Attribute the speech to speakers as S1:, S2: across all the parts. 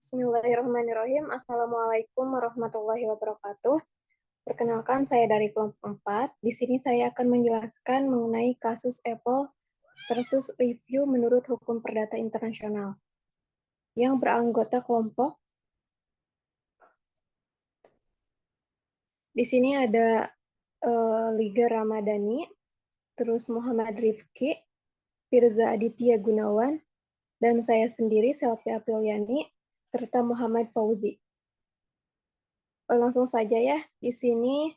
S1: Bismillahirrahmanirrahim. Assalamualaikum warahmatullahi wabarakatuh. Perkenalkan, saya dari kelompok 4. Di sini saya akan menjelaskan mengenai kasus Apple versus review menurut hukum perdata internasional. Yang beranggota kelompok, di sini ada Liga Ramadhani, terus Muhammad Rifki, Firza Aditya Gunawan, dan saya sendiri, Selvi Apriliani, serta Muhammad Fauzi. Langsung saja ya, di sini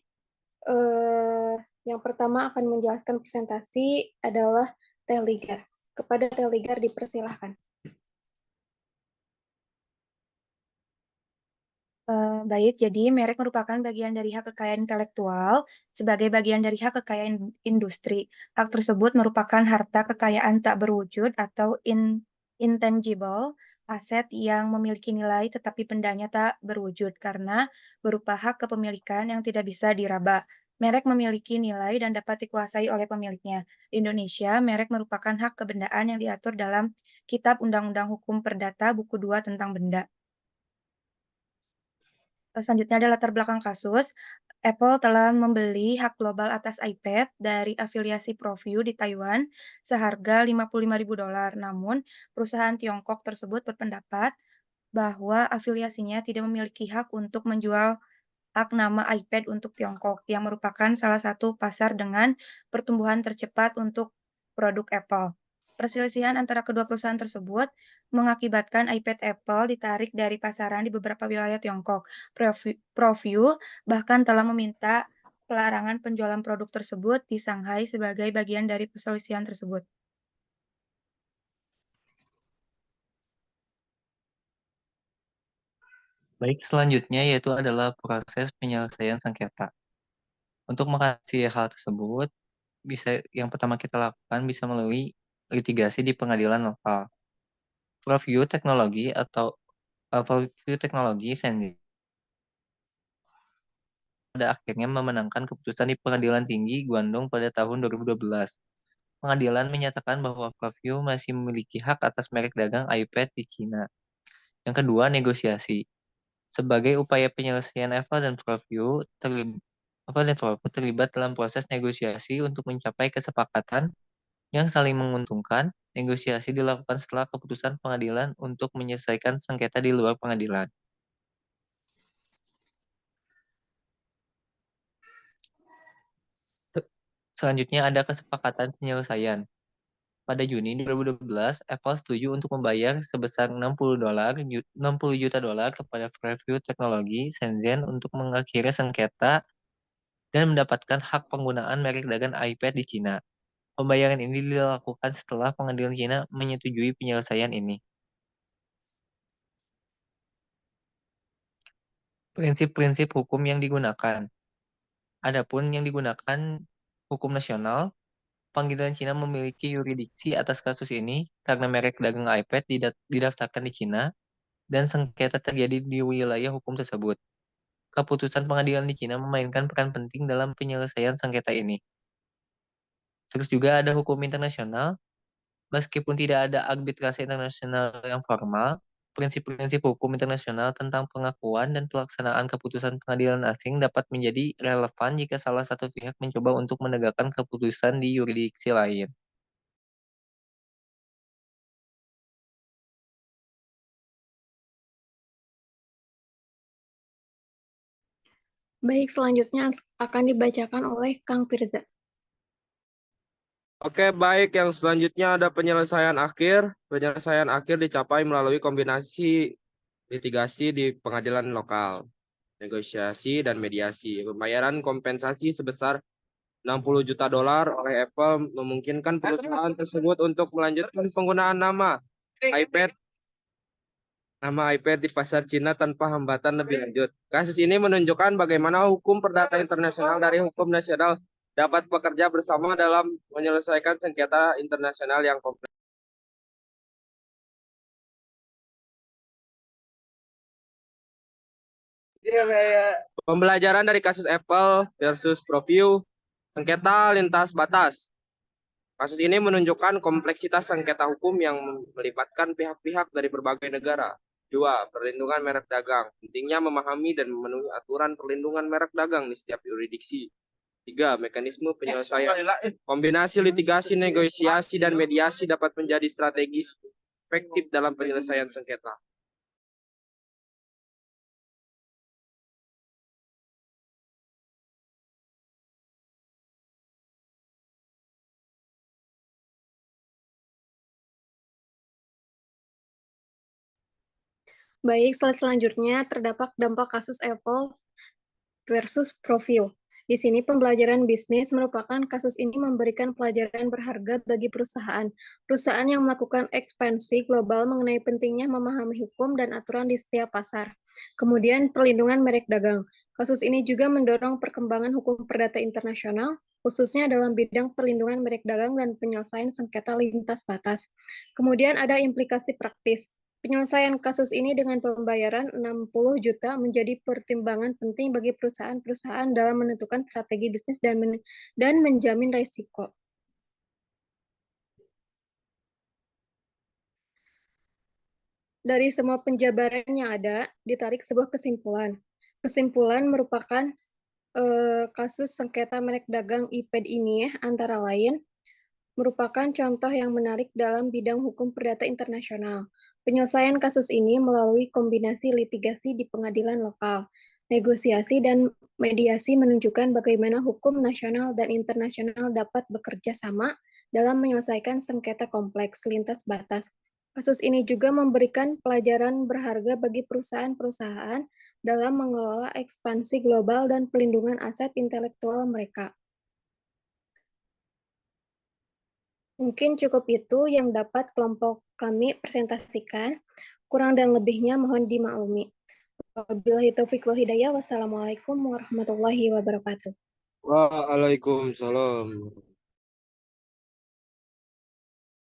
S1: yang pertama akan menjelaskan presentasi adalah Teh-Ligar. Kepada Teh-Ligar dipersilahkan.
S2: Baik, jadi merek merupakan bagian dari hak kekayaan intelektual sebagai bagian dari hak kekayaan industri. Hak tersebut merupakan harta kekayaan tak berwujud atau intangible, aset yang memiliki nilai tetapi bendanya tak berwujud karena berupa hak kepemilikan yang tidak bisa diraba. Merek memiliki nilai dan dapat dikuasai oleh pemiliknya. Di Indonesia, merek merupakan hak kebendaan yang diatur dalam Kitab Undang-Undang Hukum Perdata Buku 2 tentang Benda. Selanjutnya ada latar belakang kasus. Apple telah membeli hak global atas iPad dari afiliasi ProView di Taiwan seharga $55.000. Namun, perusahaan Tiongkok tersebut berpendapat bahwa afiliasinya tidak memiliki hak untuk menjual hak nama iPad untuk Tiongkok, yang merupakan salah satu pasar dengan pertumbuhan tercepat untuk produk Apple. Perselisihan antara kedua perusahaan tersebut mengakibatkan iPad Apple ditarik dari pasaran di beberapa wilayah Tiongkok. ProView bahkan telah meminta pelarangan penjualan produk tersebut di Shanghai sebagai bagian dari perselisihan tersebut.
S3: Baik, selanjutnya yaitu adalah proses penyelesaian sengketa. Untuk mengatasi hal tersebut, yang pertama kita lakukan bisa melalui litigasi di pengadilan lokal. ProView Teknologi atau ProView Teknologi Shenzhen pada akhirnya memenangkan keputusan di Pengadilan Tinggi Guangdong pada tahun 2012. Pengadilan menyatakan bahwa ProView masih memiliki hak atas merek dagang iPad di Cina. Yang kedua, negosiasi. Sebagai upaya penyelesaian Apple dan ProView terlibat dalam proses negosiasi untuk mencapai kesepakatan yang saling menguntungkan. Negosiasi dilakukan setelah keputusan pengadilan untuk menyelesaikan sengketa di luar pengadilan. Selanjutnya ada kesepakatan penyelesaian. Pada Juni 2012, Apple setuju untuk membayar sebesar $60 juta kepada ProView Teknologi Shenzhen untuk mengakhiri sengketa dan mendapatkan hak penggunaan merek dagang iPad di Cina. Pembayaran ini dilakukan setelah pengadilan Cina menyetujui penyelesaian ini. Prinsip-prinsip hukum yang digunakan. Adapun yang digunakan hukum nasional, pengadilan Cina memiliki yurisdiksi atas kasus ini karena merek dagang iPad didaftarkan di Cina dan sengketa terjadi di wilayah hukum tersebut. Keputusan pengadilan di Cina memainkan peran penting dalam penyelesaian sengketa ini. Terus juga ada hukum internasional. Meskipun tidak ada arbitrase internasional yang formal, prinsip-prinsip hukum internasional tentang pengakuan dan pelaksanaan keputusan pengadilan asing dapat menjadi relevan jika salah satu pihak mencoba untuk menegakkan keputusan di yurisdiksi lain.
S1: Baik, selanjutnya akan dibacakan oleh Kang Firza.
S4: Oke, baik. Yang selanjutnya ada penyelesaian akhir. Penyelesaian akhir dicapai melalui kombinasi litigasi di pengadilan lokal, negosiasi, dan mediasi. Pembayaran kompensasi sebesar $60 juta oleh Apple memungkinkan perusahaan tersebut untuk melanjutkan penggunaan nama iPad di pasar Cina tanpa hambatan lebih lanjut. Kasus ini menunjukkan bagaimana hukum perdata internasional dari hukum nasional dapat bekerja bersama dalam menyelesaikan sengketa internasional yang kompleks. Pembelajaran dari kasus Apple versus ProView, sengketa lintas batas. Kasus ini menunjukkan kompleksitas sengketa hukum yang melibatkan pihak-pihak dari berbagai negara. 2. Perlindungan merek dagang. Pentingnya memahami dan memenuhi aturan perlindungan merek dagang di setiap yurisdiksi. 3. Mekanisme penyelesaian. Kombinasi litigasi, negosiasi, dan mediasi dapat menjadi strategis efektif dalam penyelesaian sengketa.
S1: Baik, slide selanjutnya terdapat dampak kasus Apple versus Provio. Di sini pembelajaran bisnis merupakan kasus ini memberikan pelajaran berharga bagi perusahaan. Perusahaan yang melakukan ekspansi global mengenai pentingnya memahami hukum dan aturan di setiap pasar. Kemudian perlindungan merek dagang. Kasus ini juga mendorong perkembangan hukum perdata internasional, khususnya dalam bidang perlindungan merek dagang dan penyelesaian sengketa lintas batas. Kemudian ada implikasi praktis. Penyelesaian kasus ini dengan pembayaran 60 juta menjadi pertimbangan penting bagi perusahaan-perusahaan dalam menentukan strategi bisnis dan menjamin risiko. Dari semua penjabaran yang ada, ditarik sebuah kesimpulan. Kesimpulan merupakan kasus sengketa merek dagang IPED ini antara lain merupakan contoh yang menarik dalam bidang hukum perdata internasional. Penyelesaian kasus ini melalui kombinasi litigasi di pengadilan lokal. Negosiasi dan mediasi menunjukkan bagaimana hukum nasional dan internasional dapat bekerja sama dalam menyelesaikan sengketa kompleks lintas batas. Kasus ini juga memberikan pelajaran berharga bagi perusahaan-perusahaan dalam mengelola ekspansi global dan pelindungan aset intelektual mereka. Mungkin cukup itu yang dapat kelompok kami presentasikan. Kurang dan lebihnya mohon dimaklumi. Wabillahi taufiq wal hidayah. Wassalamualaikum warahmatullahi wabarakatuh.
S4: Waalaikumsalam.